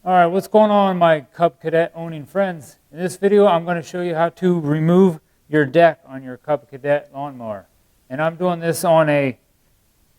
Alright, what's going on, my Cub Cadet owning friends? In this video I'm going to show you how to remove your deck on your Cub Cadet lawnmower. And I'm doing this on a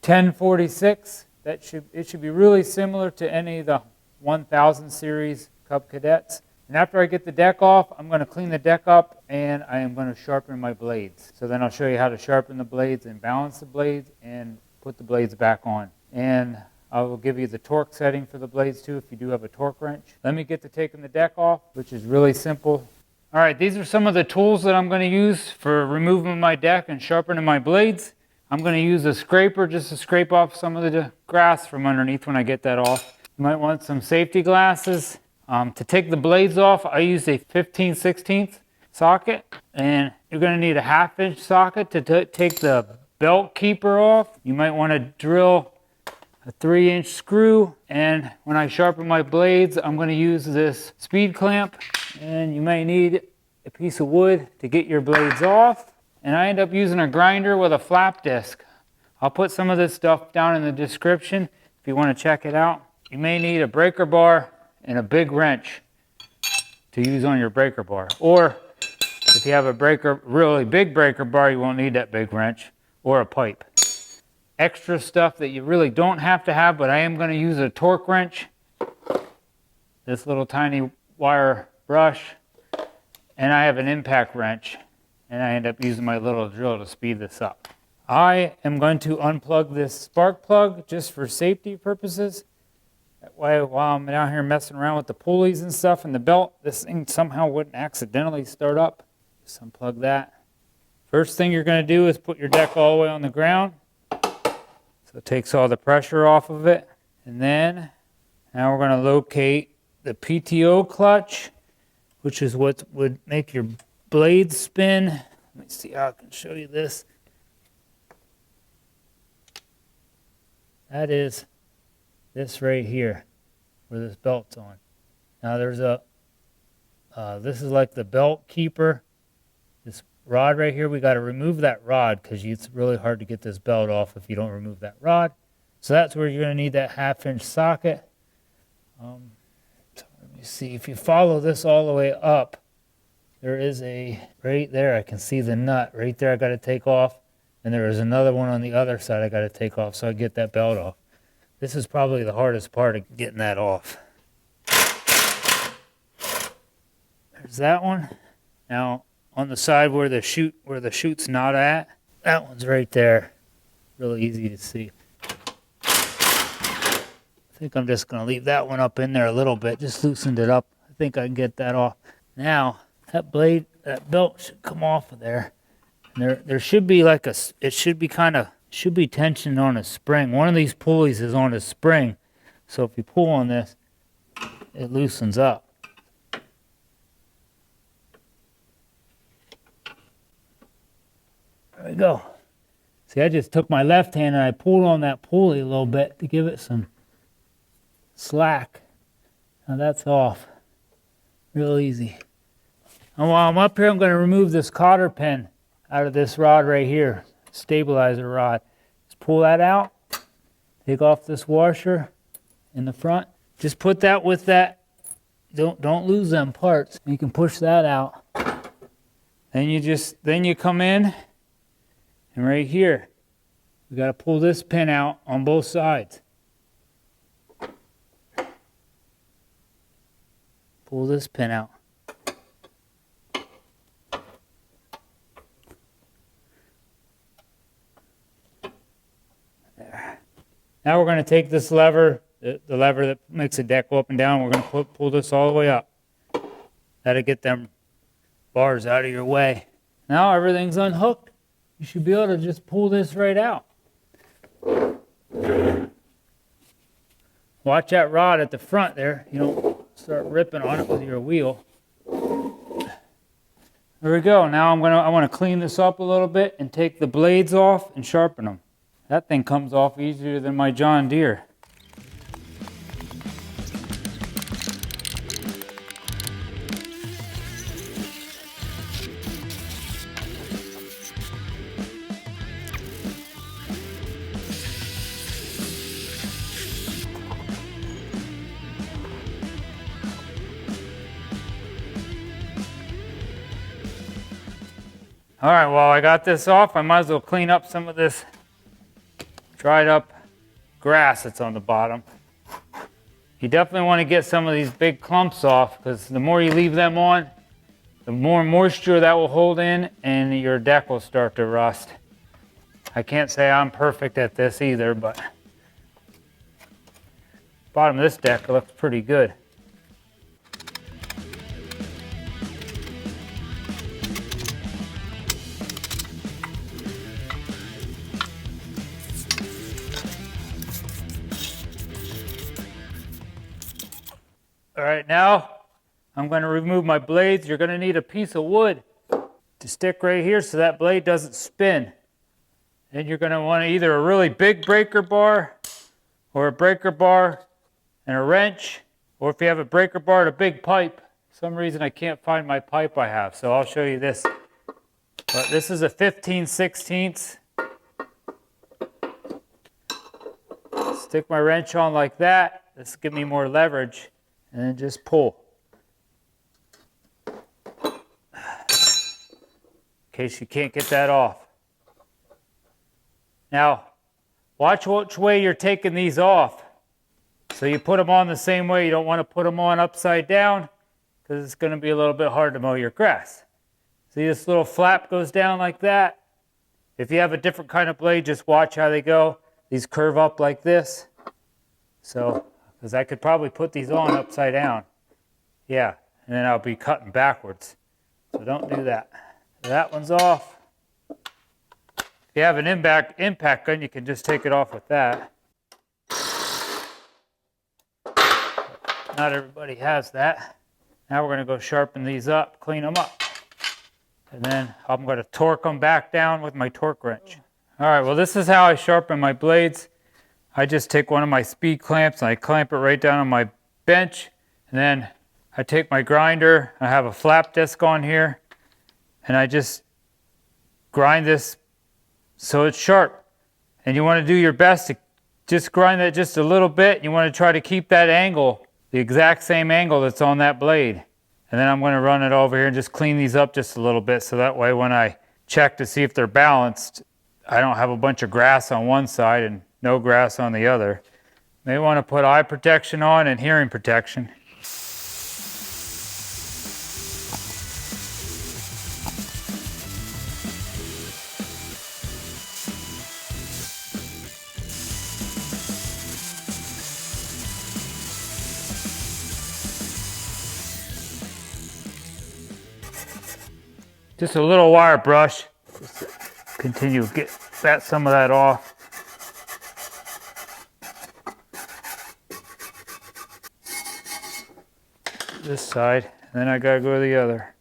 1046. It should be really similar to any of the 1000 series Cub Cadets. And after I get the deck off, I'm going to clean the deck up and I am going to sharpen my blades. So then I'll show you how to sharpen the blades and balance the blades and put the blades back on. And I will give you the torque setting for the blades too if you do have a torque wrench. Let me get to taking the deck off, which is really simple. All right, these are some of the tools that I'm going to use for removing my deck and sharpening my blades. I'm going to use a scraper just to scrape off some of the grass from underneath when I get that off. You might want some safety glasses. To take the blades off, I use a 15/16 socket, and you're going to need a 1/2 inch socket to take the belt keeper off. You might want to drill a 3-inch screw, and when I sharpen my blades, I'm going to use this speed clamp, and you may need a piece of wood to get your blades off. And I end up using a grinder with a flap disc. I'll put some of this stuff down in the description if you want to check it out. You may need a breaker bar and a big wrench to use on your breaker bar. Or if you have a really big breaker bar, you won't need that big wrench, or a pipe. Extra stuff that you really don't have to have, but I am going to use a torque wrench, this little tiny wire brush, and I have an impact wrench, and I end up using my little drill to speed this up. I am going to unplug this spark plug just for safety purposes. That way, while I'm down here messing around with the pulleys and stuff and the belt, this thing somehow wouldn't accidentally start up. Just unplug that. First thing you're going to do is put your deck all the way on the ground. So it takes all the pressure off of it. And then, now we're going to locate the PTO clutch, which is what would make your blades spin. Let me see how I can show you this. That is this right here, where this belt's on. Now there's this is like the belt keeper. This rod right here, we got to remove that rod because it's really hard to get this belt off if you don't remove that rod. So that's where you're going to need that 1/2 inch socket. So let me see, if you follow this all the way up, there is right there, I can see the nut right there I got to take off. And there is another one on the other side I got to take off so I get that belt off. This is probably the hardest part of getting that off. There's that one. Now, on the side where the chute's not at, that one's right there. Really easy to see. I think I'm just going to leave that one up in there a little bit. Just loosened it up. I think I can get that off. Now, that belt should come off of there. And there should be like it should be tensioned on a spring. One of these pulleys is on a spring. So if you pull on this, it loosens up. There we go. See, I just took my left hand and I pulled on that pulley a little bit to give it some slack. Now that's off. Real easy. And while I'm up here, I'm going to remove this cotter pin out of this rod right here. Stabilizer rod. Just pull that out. Take off this washer in the front. Just put that with that. Don't lose them parts. You can push that out. Then you come in. And right here, we got to pull this pin out on both sides. Pull this pin out. There. Now we're going to take this lever, the lever that makes the deck go up and down. We're going to pull this all the way up. That'll get them bars out of your way. Now everything's unhooked. You should be able to just pull this right out. Watch that rod at the front there. You don't start ripping on it with your wheel. There we go. Now I want to clean this up a little bit and take the blades off and sharpen them. That thing comes off easier than my John Deere. All right, well, I got this off. I might as well clean up some of this dried up grass that's on the bottom. You definitely want to get some of these big clumps off, because the more you leave them on, the more moisture that will hold in and your deck will start to rust. I can't say I'm perfect at this either, but bottom of this deck looks pretty good. All right, now I'm going to remove my blades. You're going to need a piece of wood to stick right here so that blade doesn't spin. And you're going to want either a really big breaker bar or a breaker bar and a wrench, or if you have a breaker bar and a big pipe. For some reason I can't find my pipe I have, so I'll show you this. But this is a 15/16. Stick my wrench on like that. This will give me more leverage. And then just pull. In case you can't get that off. Now, watch which way you're taking these off. So you put them on the same way. You don't want to put them on upside down, because it's going to be a little bit hard to mow your grass. See, this little flap goes down like that. If you have a different kind of blade, just watch how they go. These curve up like this. So, because I could probably put these on upside down. Yeah, and then I'll be cutting backwards. So don't do that. That one's off. If you have an impact gun, you can just take it off with that. Not everybody has that. Now we're going to go sharpen these up, clean them up. And then I'm going to torque them back down with my torque wrench. All right, well, this is how I sharpen my blades. I just take one of my speed clamps and I clamp it right down on my bench. And then I take my grinder. I have a flap disc on here. And I just grind this so it's sharp. And you want to do your best to just grind that just a little bit. You want to try to keep that angle, the exact same angle that's on that blade. And then I'm going to run it over here and just clean these up just a little bit, so that way when I check to see if they're balanced, I don't have a bunch of grass on one side and no grass on the other. May want to put eye protection on and hearing protection. Just a little wire brush. Just continue to get some of that off. This side, and then I gotta go to the other.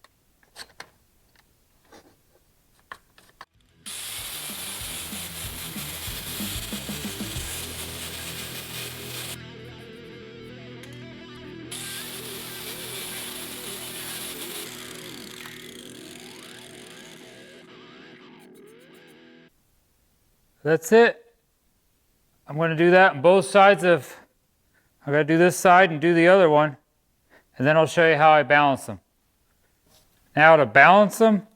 That's it. I'm going to do that on both sides of, I got to do this side and do the other one, and then I'll show you how I balance them. Now to balance them,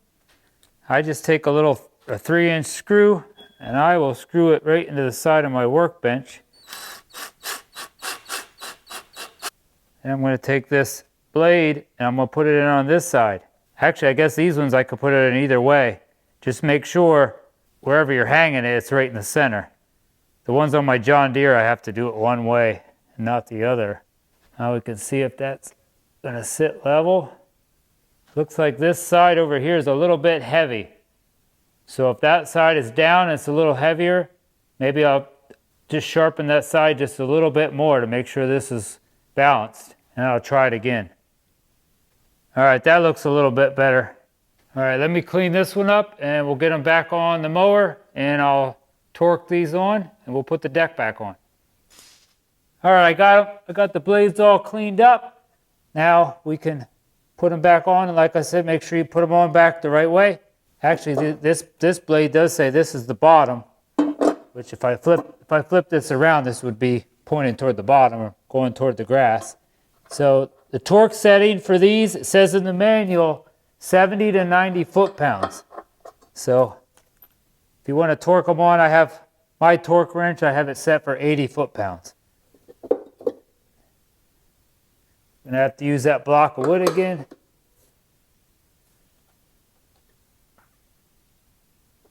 I just take a 3-inch screw and I will screw it right into the side of my workbench. And I'm going to take this blade and I'm going to put it in on this side. Actually, I guess these ones I could put it in either way. Just make sure wherever you're hanging it, it's right in the center. The ones on my John Deere, I have to do it one way and not the other. Now we can see if that's going to sit level. Looks like this side over here is a little bit heavy. So if that side is down, it's a little heavier, maybe I'll just sharpen that side just a little bit more to make sure this is balanced. And I'll try it again. All right, that looks a little bit better. All right, let me clean this one up and we'll get them back on the mower and I'll torque these on and we'll put the deck back on. All right, I got the blades all cleaned up. Now we can put them back on, and like I said, make sure you put them on back the right way. Actually, this blade does say this is the bottom, which if I flip this around, this would be pointing toward the bottom or going toward the grass. So the torque setting for these, it says in the manual, 70 to 90 foot-pounds. So if you want to torque them on, I have my torque wrench, I have it set for 80 foot-pounds. Gonna have to use that block of wood again.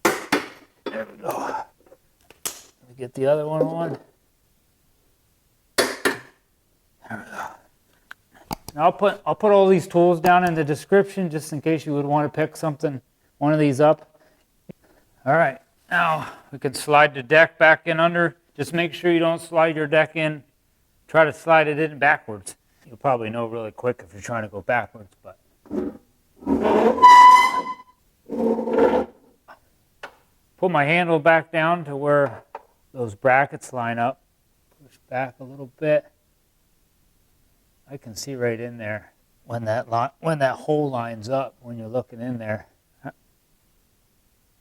There we go. Let me get the other one on. There we go. Now I'll put all these tools down in the description just in case you would want to pick one of these up. All right, now we can slide the deck back in under. Just make sure you don't slide your deck in. Try to slide it in backwards. You'll probably know really quick if you're trying to go backwards, but. Put my handle back down to where those brackets line up. Push back a little bit. I can see right in there when that hole lines up when you're looking in there.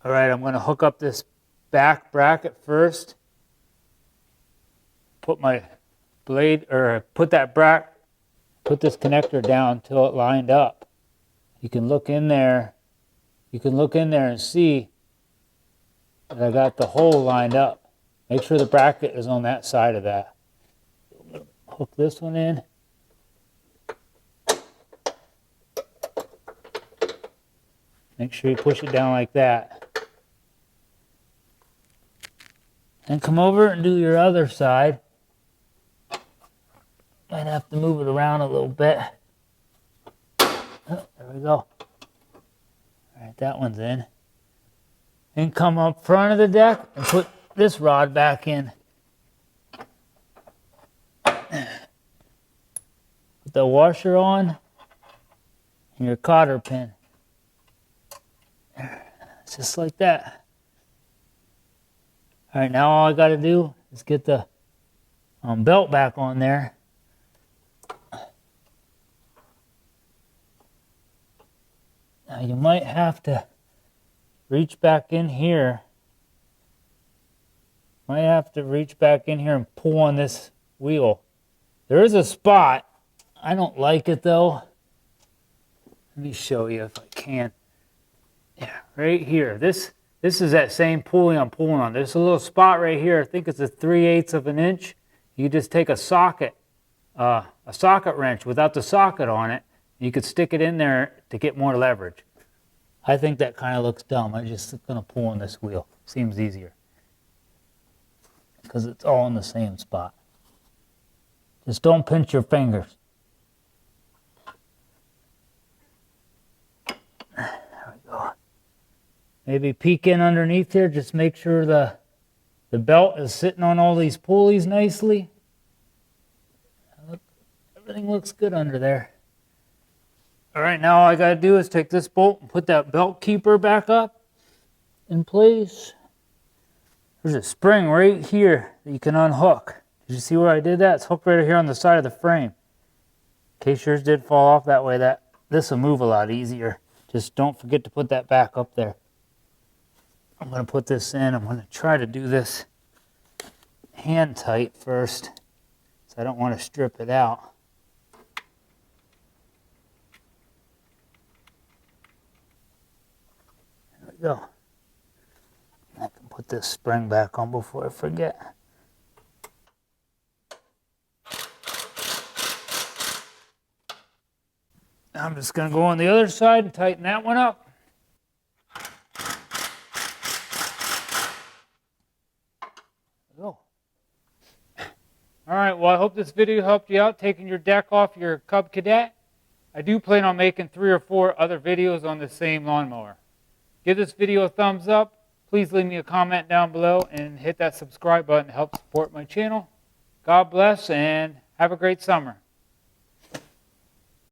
All right, I'm going to hook up this back bracket first. Put my blade, or put this connector down till it lined up. You can look in there. You can look in there and see that I got the hole lined up. Make sure the bracket is on that side of that. Hook this one in. Make sure you push it down like that. And come over and do your other side. Might have to move it around a little bit. Oh, there we go. All right, that one's in. And come up front of the deck and put this rod back in. Put the washer on and your cotter pin. Just like that. All right, now all I got to do is get the belt back on there. Now you might have to reach back in here. Might have to reach back in here and pull on this wheel. There is a spot. I don't like it though. Let me show you if I can. Yeah, right here. This is that same pulley I'm pulling on. There's a little spot right here. I think it's a 3/8 of an inch. You just take a socket wrench without the socket on it. You could stick it in there to get more leverage. I think that kind of looks dumb. I'm just going to pull on this wheel. Seems easier. Because it's all in the same spot. Just don't pinch your fingers. There we go. Maybe peek in underneath here. Just make sure the belt is sitting on all these pulleys nicely. Look, everything looks good under there. All right, now all I got to do is take this bolt and put that belt keeper back up in place. There's a spring right here that you can unhook. Did you see where I did that? It's hooked right here on the side of the frame. In case yours did fall off that way, this will move a lot easier. Just don't forget to put that back up there. I'm going to put this in. I'm going to try to do this hand tight first, so I don't want to strip it out. There we go. I can put this spring back on before I forget. Now I'm just going to go on the other side and tighten that one up. Go. All right, well, I hope this video helped you out taking your deck off your Cub Cadet. I do plan on making 3 or 4 other videos on the same lawnmower. Give this video a thumbs up. Please leave me a comment down below and hit that subscribe button to help support my channel. God bless and have a great summer.